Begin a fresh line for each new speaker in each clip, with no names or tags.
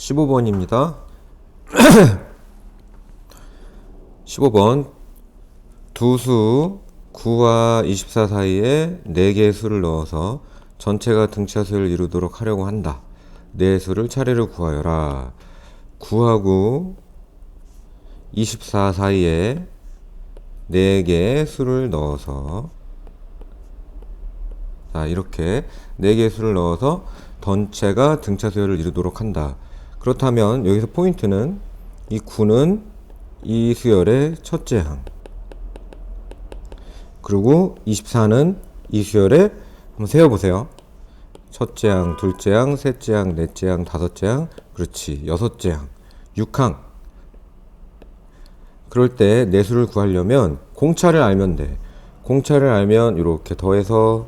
15번입니다. 15번 두 수 9와 24 사이에 4개의 수를 넣어서 전체가 등차수를 이루도록 하려고 한다. 네 수를 차례로 구하여라. 9하고 24 사이에 4개의 수를 넣어서 이렇게 4개의 수를 넣어서 전체가 등차수열을 이루도록 한다. 그렇다면 여기서 포인트는 이 9는 이 수열의 첫째 항, 그리고 24는 이 수열의, 한번 세어보세요. 첫째 항, 둘째 항, 셋째 항, 넷째 항, 다섯째 항, 그렇지, 여섯째 항, 6항. 그럴 때 네 수를 구하려면 공차를 알면 돼. 공차를 알면 이렇게 더해서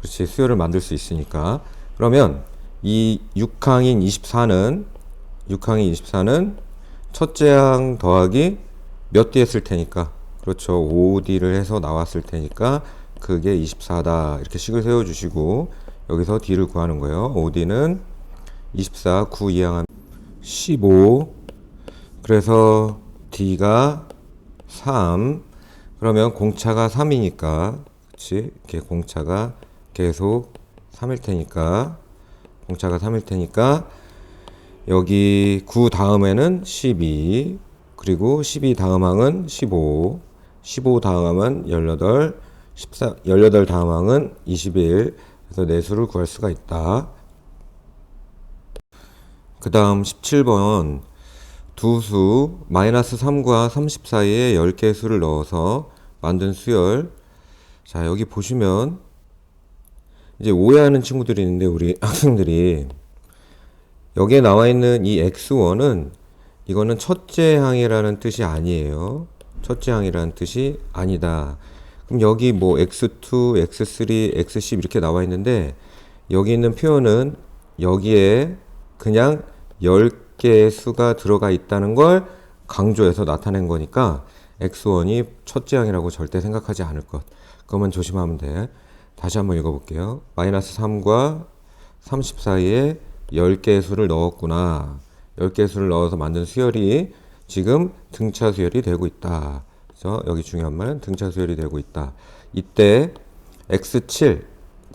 그렇지, 수열을 만들 수 있으니까. 그러면 이 6항인 24는 첫째 항 더하기 몇 D 했을 테니까, 그렇죠, 5D를 해서 나왔을 테니까 그게 24다. 이렇게 식을 세워주시고 여기서 D를 구하는 거예요. 5D는 24, 9 2항하면 15. 그래서 D가 3. 그러면 공차가 3이니까, 그치, 이렇게 공차가 계속 3일 테니까, 여기 9 다음에는 12, 그리고 12 다음 항은 15, 15 다음 항은 18, 18 다음 항은 21. 그래서 네 수를 구할 수가 있다. 그 다음 17번 두 수 -3과 30 사이에 10개의 수를 넣어서 만든 수열. 자, 여기 보시면 이제 오해하는 친구들이 있는데, 우리 학생들이 여기에 나와 있는 이 x1은 이거는 첫째 항이라는 뜻이 아니에요. 첫째 항이라는 뜻이 아니다. 그럼 여기 뭐 x2, x3, x10 이렇게 나와 있는데, 여기 있는 표현은 여기에 그냥 10개의 수가 들어가 있다는 걸 강조해서 나타낸 거니까 x1이 첫째 항이라고 절대 생각하지 않을 것. 그것만 조심하면 돼. 다시 한번 읽어볼게요. -3과 30 사이에 10개의 수를 넣었구나. 10개의 수를 넣어서 만든 수열이 지금 등차 수열이 되고 있다. 그래서 여기 중요한 말은 등차 수열이 되고 있다. 이때 x7,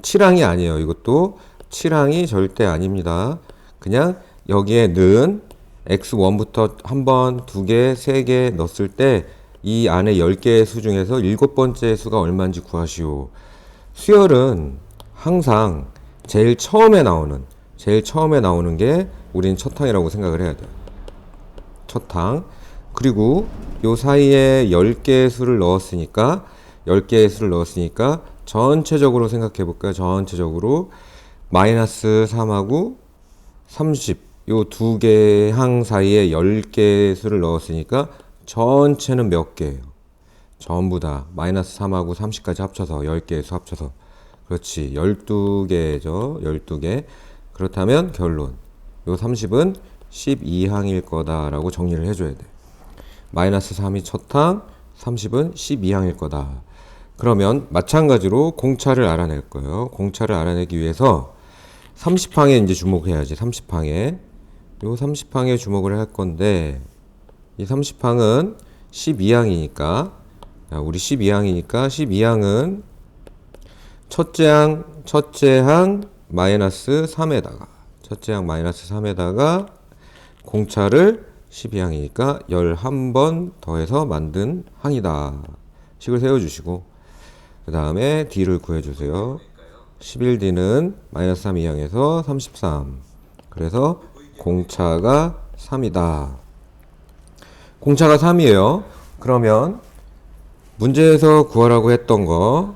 7항이 아니에요. 이것도 7항이 절대 아닙니다. 그냥 여기에 는 x1부터 한 번, 두 개, 세 개 넣었을 때 이 안에 10개의 수 중에서 7번째 수가 얼마인지 구하시오. 수열은 항상 제일 처음에 나오는 게 우리는 첫 항이라고 생각을 해야 돼요. 첫 항. 그리고 요 사이에 10개의 수를 넣었으니까 전체적으로 생각해 볼까요? 전체적으로 -3하고 30, 요 두 개 항 사이에 10개의 수를 넣었으니까 전체는 몇 개예요? 전부 다 -3하고 30까지 합쳐서 10개의 수 합쳐서, 그렇지, 12개죠. 12개. 그렇다면 결론, 요 30은 12항일 거다라고 정리를 해줘야 돼. -3이 첫 항, 30은 12항일 거다. 그러면 마찬가지로 공차를 알아낼 거예요. 공차를 알아내기 위해서 30항에 이제 주목해야지. 30항에. 요 30항에 주목을 할 건데, 이 30항은 12항이니까, 우리 12항은 첫째 항 -3에다가 공차를 12항이니까 11번 더해서 만든 항이다. 식을 세워주시고 그 다음에 D를 구해주세요. 11D는 -3 2항에서 33. 그래서 공차가 3이다. 공차가 3이에요. 그러면 문제에서 구하라고 했던 거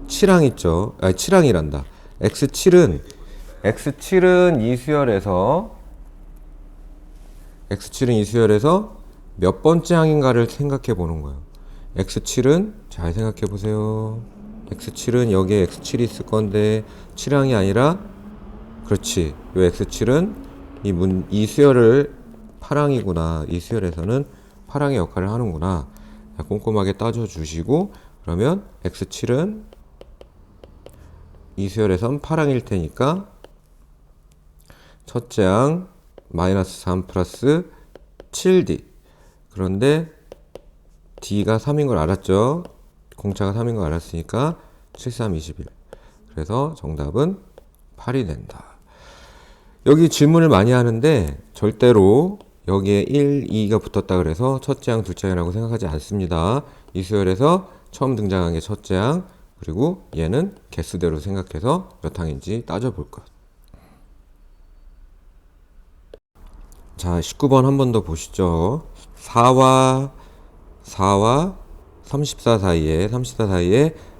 7항 있죠. 아니, 7항이란다. x7은 이 수열에서 몇 번째 항인가를 생각해 보는 거예요. x7은 잘 생각해 보세요. x7은 여기에 x7이 있을 건데 7항이 아니라, 그렇지, 요 x7은 이 수열을 8항이구나. 이 수열에서는 8항의 역할을 하는구나. 꼼꼼하게 따져주시고, 그러면 x7은 이 수열에선 파랑일 테니까 첫째 항 마이너스 3 플러스 7D. 그런데 D가 3인 걸 알았죠? 공차가 3인 걸 알았으니까 7, 3, 21. 그래서 정답은 8이 된다. 여기 질문을 많이 하는데 절대로 여기에 1, 2가 붙었다 그래서 첫째 항, 둘째 항이라고 생각하지 않습니다. 이 수열에서 처음 등장한 게 첫째 항, 그리고 얘는 개수대로 생각해서 몇 항인지 따져볼 것. 자, 19번 한 번 더 보시죠. 4와 34 사이에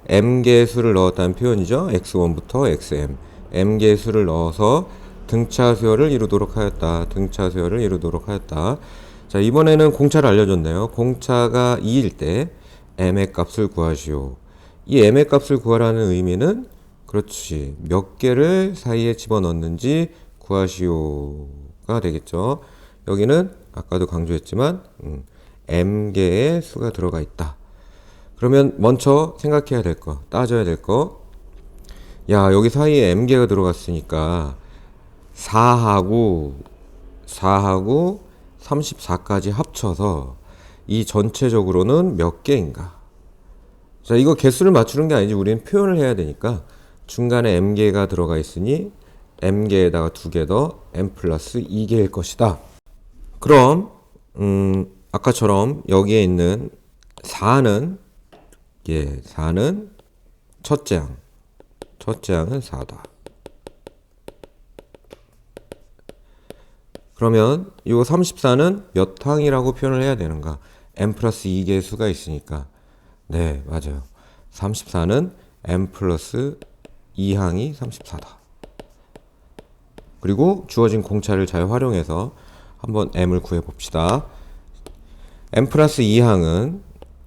m개수를 넣었다는 표현이죠. x1부터 xm. m개수를 넣어서 등차 수열을 이루도록 하였다. 자, 이번에는 공차를 알려줬네요. 공차가 2일 때 m의 값을 구하시오. 이 m의 값을 구하라는 의미는 그렇지. 몇 개를 사이에 집어넣는지 구하시오가 되겠죠. 여기는 아까도 강조했지만 m개의 수가 들어가 있다. 그러면 먼저 생각해야 될 거, 따져야 될 거. 야, 여기 사이에 m개가 들어갔으니까 4하고 34까지 합쳐서 이 전체적으로는 몇 개인가? 자, 이거 개수를 맞추는 게 아니지. 우리는 표현을 해야 되니까 중간에 m개가 들어가 있으니 m개에다가 2개 더 m 플러스 2개일 것이다. 그럼 아까처럼 여기에 있는 4는 첫째 항은 4다. 그러면 이 34는 몇 항이라고 표현을 해야 되는가? m 플러스 2개의 수가 있으니까. 네, 맞아요. 34는 m 플러스 2항이 34다. 그리고 주어진 공차를 잘 활용해서 한번 m을 구해봅시다. m 플러스 2항은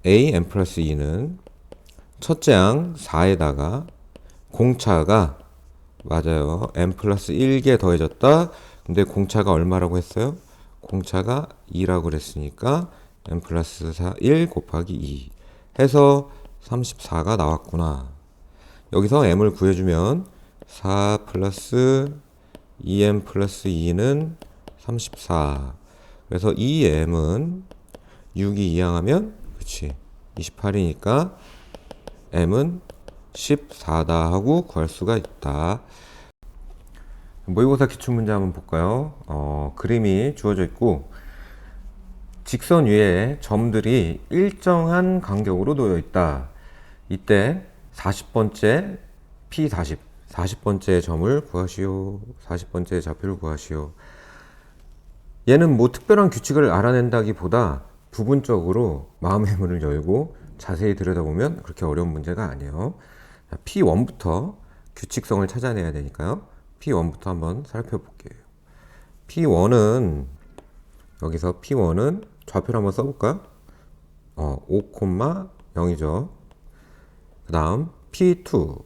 a m 플러스 2는 첫째 항 4에다가 공차가 맞아요. m 플러스 1개 더해졌다. 근데 공차가 얼마라고 했어요? 공차가 2라고 그랬으니까 m 플러스 1 곱하기 2 해서 34가 나왔구나. 여기서 m을 구해주면 4 플러스 2m 플러스 2는 34. 그래서 이 m은 6이 2항하면 그치 28이니까 m은 14다 하고 구할 수가 있다. 모의고사 기출문제 한번 볼까요? 그림이 주어져 있고 직선 위에 점들이 일정한 간격으로 놓여 있다. 이때 40번째 P40 40번째 점을 구하시오. 40번째 좌표를 구하시오. 얘는 뭐 특별한 규칙을 알아낸다기보다 부분적으로 마음의 문을 열고 자세히 들여다보면 그렇게 어려운 문제가 아니에요. P1부터 규칙성을 찾아내야 되니까요. P1부터 한번 살펴볼게요. P1은 여기서 P1은 좌표를 한번 써볼까요? 5,0이죠. 그 다음 P2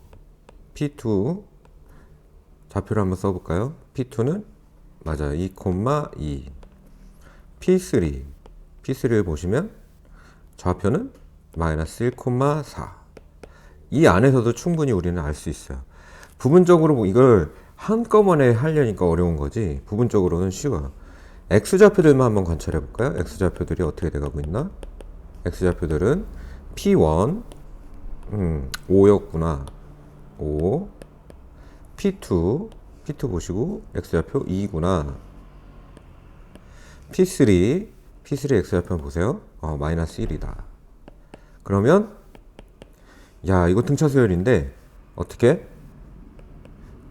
좌표를 한번 써볼까요? P2는 맞아요. 2,2 P3를 보시면 좌표는 마이너스 1,4. 이 안에서도 충분히 우리는 알 수 있어요. 부분적으로 이걸 한꺼번에 하려니까 어려운 거지 부분적으로는 쉬워요. X좌표들만 한번 관찰해 볼까요? X좌표들이 어떻게 돼가고 있나? X좌표들은 P1 5였구나. 5 P2 보시고 X좌표 2구나. P3 X좌표 보세요. 마이너스 1이다. 그러면 야, 이거 등차 수열인데 어떻게?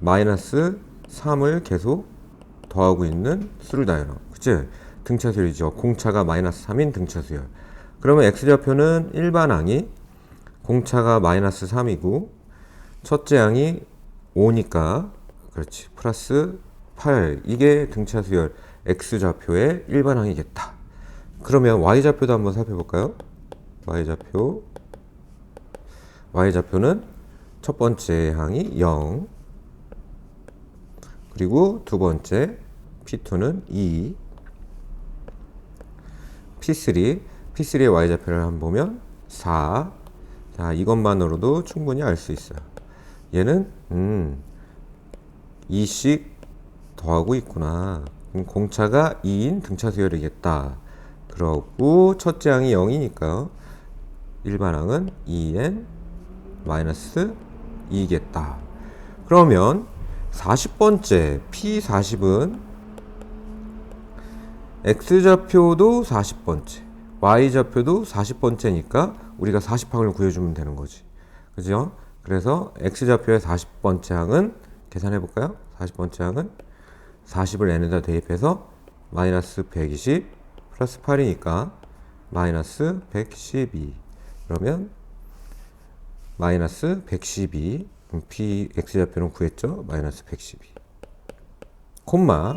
마이너스 3을 계속 더하고 있는 수를 나열어. 그치? 등차 수열이죠. 공차가 마이너스 3인 등차 수열. 그러면 X좌표는 일반항이 공차가 마이너스 3이고 첫째 항이 5니까 그렇지. 플러스 8. 이게 등차 수열 X좌표의 일반항이겠다. 그러면 Y좌표도 한번 살펴볼까요? Y좌표는 첫 번째 항이 0. 그리고 두 번째 P2는 2. P3의 Y좌표를 한번 보면 4. 자, 이것만으로도 충분히 알 수 있어요. 얘는 2씩 더하고 있구나. 공차가 2인 등차 수열이겠다. 그러고 첫째 항이 0이니까 일반 항은 2n 마이너스 2겠다. 그러면 40번째 P40은 X좌표도 40번째, Y좌표도 40번째니까 우리가 40항을 구해주면 되는 거지. 그죠? 그래서 X좌표의 40번째 항은 계산해 볼까요? 40번째 항은 40을 n에다 대입해서 마이너스 120 플러스 8이니까 마이너스 112. 그러면 마이너스 112. P X좌표는 구했죠? 마이너스 112. 콤마.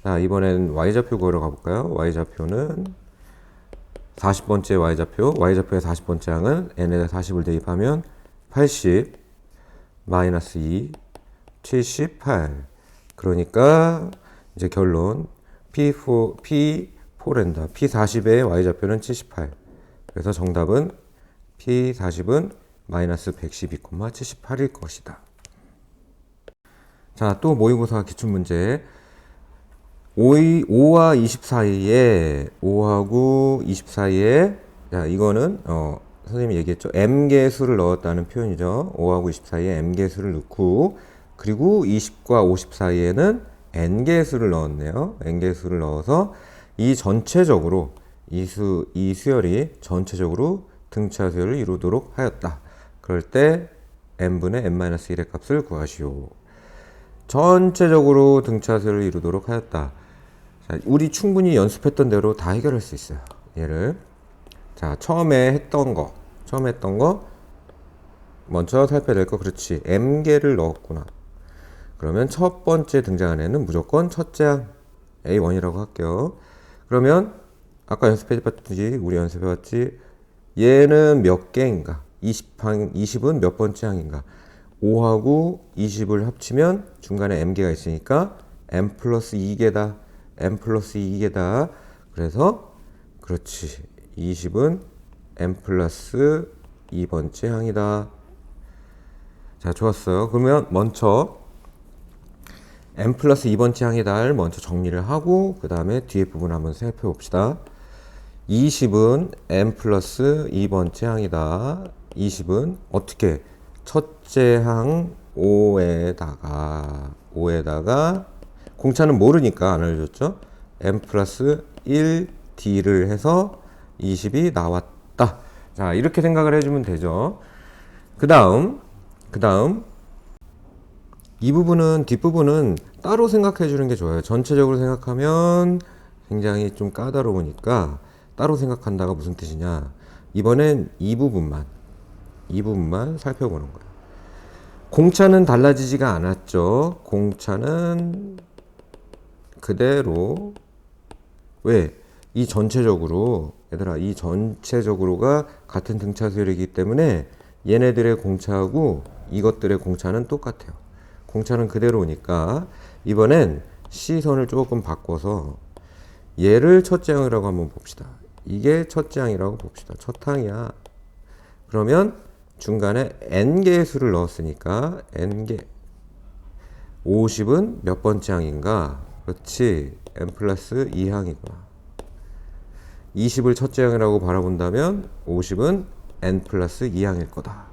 자, 이번엔 Y좌표 구하러 가볼까요? Y좌표는 40번째 Y좌표의 40번째 항은 n에다 40을 대입하면 80 마이너스 2 78. 그러니까 이제 결론 P4랜다. P40의 Y좌표는 78. 그래서 정답은 P40은 마이너스 112,78일 것이다. 자, 또 모의고사 기출문제. 5와 20 사이에, 5하고 20 사이에, 자, 이거는, 선생님이 얘기했죠. m개수를 넣었다는 표현이죠. 5하고 20 사이에 m개수를 넣고, 그리고 20과 50 사이에는 n개수를 넣었네요. n개수를 넣어서 이 전체적으로, 이 수열이 전체적으로 등차 수열을 이루도록 하였다. 그럴 때 n분의 n-1의 값을 구하시오. 전체적으로 등차 수열을 이루도록 하였다. 자, 우리 충분히 연습했던 대로 다 해결할 수 있어요. 얘를. 자, 처음에 했던 거 먼저 살펴야 될 거. 그렇지. m개를 넣었구나. 그러면 첫 번째 등장한 애는 무조건 첫째 항 A1이라고 할게요. 그러면 아까 연습해봤지, 우리 연습해봤지. 얘는 몇 개인가? 20은 몇 번째 항인가? 5하고 20을 합치면 중간에 m개가 있으니까 m 플러스 2개다. m 플러스 2개다. 그래서 그렇지. 20은 m 플러스 2번째 항이다. 자, 좋았어요. 그러면 먼저 m 플러스 2번째 항이다를 먼저 정리를 하고 그 다음에 뒤에 부분 한번 살펴봅시다. 20은 m 플러스 2번째 항이다. 20은 어떻게? 첫째 항 5에다가 공차는 모르니까 안 알려줬죠. m 플러스 1d를 해서 20이 나왔다. 자, 이렇게 생각을 해주면 되죠. 그 다음 이 부분은, 뒷부분은 따로 생각해 주는 게 좋아요. 전체적으로 생각하면 굉장히 좀 까다로우니까 따로 생각한다가 무슨 뜻이냐. 이번엔 이 부분만 살펴보는 거예요. 공차는 달라지지가 않았죠. 공차는 그대로. 왜? 이 전체적으로, 얘들아, 이 전체적으로가 같은 등차 수열이기 때문에 얘네들의 공차하고 이것들의 공차는 똑같아요. 공차는 그대로니까 이번엔 시선을 조금 바꿔서 얘를 첫째 항이라고 한번 봅시다. 이게 첫째 항이라고 봅시다. 첫 항이야. 그러면 중간에 n개의 수를 넣었으니까 n개. 50은 몇 번째 항인가? 그렇지. n 플러스 2항이구나. 20을 첫째 항이라고 바라본다면 50은 n 플러스 2항일 거다.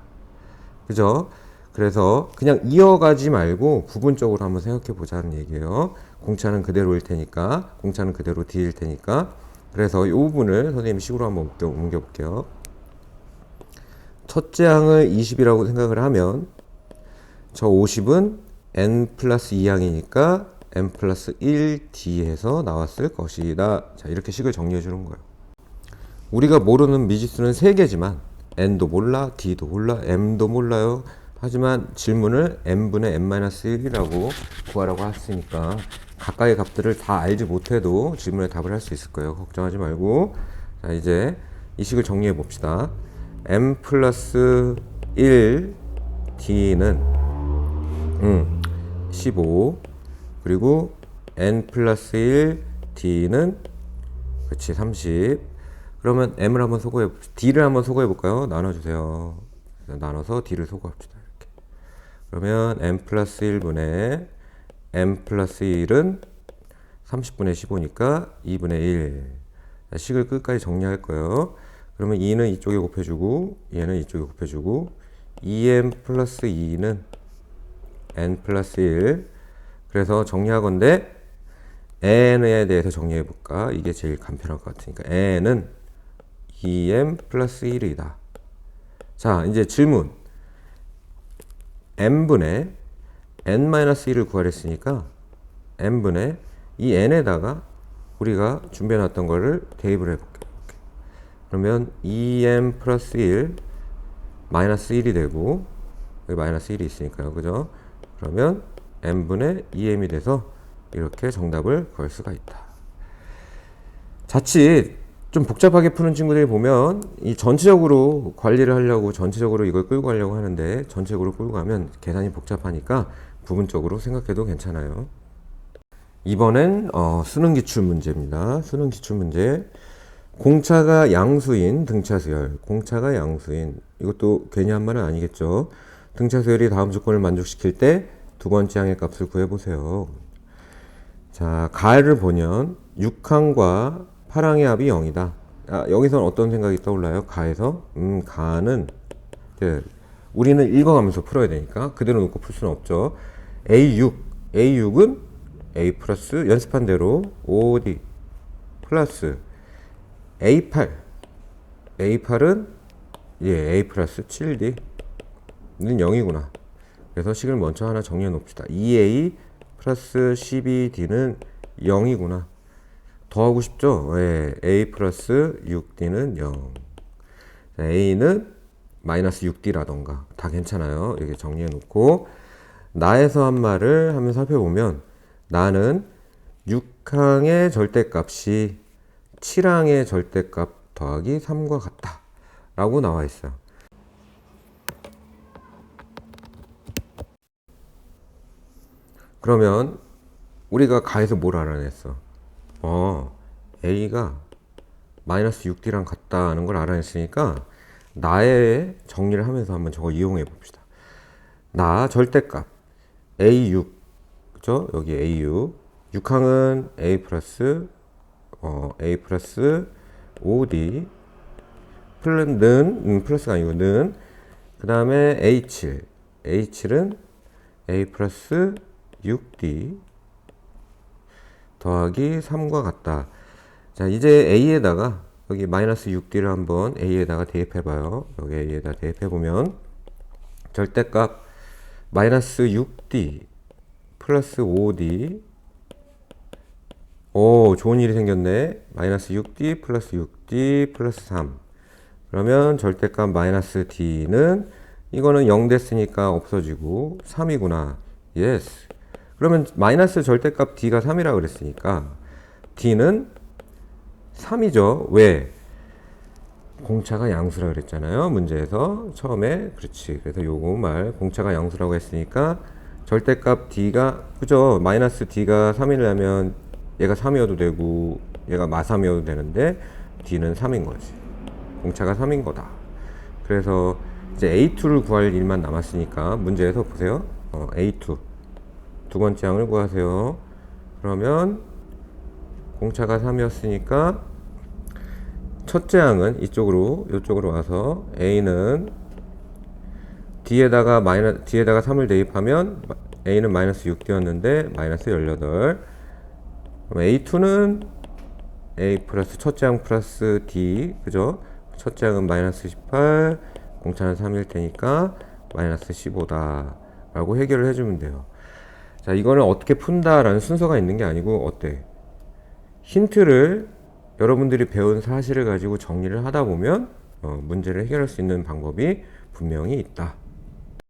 그죠? 그래서 그냥 이어가지 말고 부분적으로 한번 생각해 보자는 얘기예요. 공차는 그대로일 테니까, 공차는 그대로 d일 테니까. 그래서 이 부분을 선생님이 식으로 한번 옮겨 볼게요. 첫째 항을 20이라고 생각을 하면 저 50은 n 플러스 2항이니까 n 플러스 1d 해서 나왔을 것이다. 자, 이렇게 식을 정리해 주는 거예요. 우리가 모르는 미지수는 3개지만 n도 몰라, d도 몰라, m도 몰라요. 하지만 질문을 n분의 n-1이라고 구하라고 했으니까 각각의 값들을 다 알지 못해도 질문에 답을 할 수 있을 거예요. 걱정하지 말고. 자, 이제 이 식을 정리해 봅시다. m 플러스 1 d는 15, 그리고 n 플러스 1 d는 그치 30. 그러면 m을 한번 d를 한번 소거해 볼까요? 나눠주세요. 나눠서 d를 소거합시다. 이렇게. 그러면 n 플러스 1분의 n 플러스 1은 30분의 15니까 2분의 1. 식을 끝까지 정리할 거예요. 그러면 2는 이쪽에 곱해주고 얘는 이쪽에 곱해주고 2n 플러스 2는 n 플러스 1. 그래서 정리하건대 n에 대해서 정리해볼까? 이게 제일 간편할 것 같으니까 n은 2n 플러스 1이다. 자, 이제 질문. n분의 n-1을 구하랬으니까 n분의 이 n에다가 우리가 준비해놨던 거를 대입을 해볼게요. 그러면 2n 플러스 1 마이너스 1이 되고 여기 마이너스 1이 있으니까요. 그죠? 그러면 n분의 2m이 돼서 이렇게 정답을 구할 수가 있다. 자칫 좀 복잡하게 푸는 친구들이 보면 이 전체적으로 관리를 하려고 전체적으로 이걸 끌고 가려고 하는데 전체적으로 끌고 가면 계산이 복잡하니까 부분적으로 생각해도 괜찮아요. 이번엔 수능 기출 문제입니다. 수능 기출 문제. 공차가 양수인 등차 수열. 공차가 양수인. 이것도 괜히 한 말은 아니겠죠. 등차 수열이 다음 조건을 만족시킬 때 두 번째 항의 값을 구해보세요. 자, 가를 보면 6항과 8항의 합이 0이다. 여기서는 어떤 생각이 떠올라요? 가에서? 가는 우리는 읽어가면서 풀어야 되니까 그대로 놓고 풀 수는 없죠. A6은 A 플러스 연습한 대로 5D 플러스 A8은 A 플러스 7D는 0이구나. 그래서 식을 먼저 하나 정리해 놓읍시다. 2A 플러스 12D는 0이구나. 더하고 싶죠? 네, A 플러스 6D는 0. A는 마이너스 6D라던가 다 괜찮아요. 이렇게 정리해 놓고 나에서 한 말을 한번 살펴보면 나는 6항의 절대값이 7항의 절대값 더하기 3과 같다 라고 나와 있어요. 그러면 우리가 가에서 뭘 알아냈어? A가 마이너스 6D랑 같다는 걸 알아냈으니까 나의 정리를 하면서 한번 저거 이용해 봅시다. 나 절대값 A6 그죠? 여기 A6 6항은 A 플러스 5D 플러스가 아니고 는 그 다음에 H7은 A 플러스 6D 더하기 3과 같다. 자, 이제 A에다가 여기 마이너스 6D를 한번 A에다가 대입해봐요. 여기 A에다 대입해보면 절대값 마이너스 6D 플러스 5D 오, 좋은 일이 생겼네. 마이너스 6D 플러스 6D 플러스 3 그러면 절대값 마이너스 D는 이거는 0 됐으니까 없어지고 3이구나. 예스. 그러면 마이너스 절대값 D가 3이라고 그랬으니까 D는 3이죠. 왜? 공차가 양수라 그랬잖아요. 문제에서 처음에. 그렇지. 그래서 요거 말 공차가 양수라고 했으니까 절대값 D가 그죠? 마이너스 D가 3이라면 얘가 3이어도 되고 얘가 마3이어도 되는데 D는 3인 거지. 공차가 3인 거다. 그래서 이제 A2를 구할 일만 남았으니까 문제에서 보세요. A2 두 번째 항을 구하세요. 그러면 공차가 3이었으니까 첫째 항은 이쪽으로 와서 A는 D에다가 3을 대입하면 A는 마이너스 6D였는데 마이너스 18. 그럼 A2는 A 플러스 첫째 항 플러스 D 그죠? 첫째 항은 마이너스 18 공차는 3일 테니까 마이너스 15다 라고 해결을 해주면 돼요. 자, 이거는 어떻게 푼다라는 순서가 있는 게 아니고 어때? 힌트를 여러분들이 배운 사실을 가지고 정리를 하다 보면 문제를 해결할 수 있는 방법이 분명히 있다.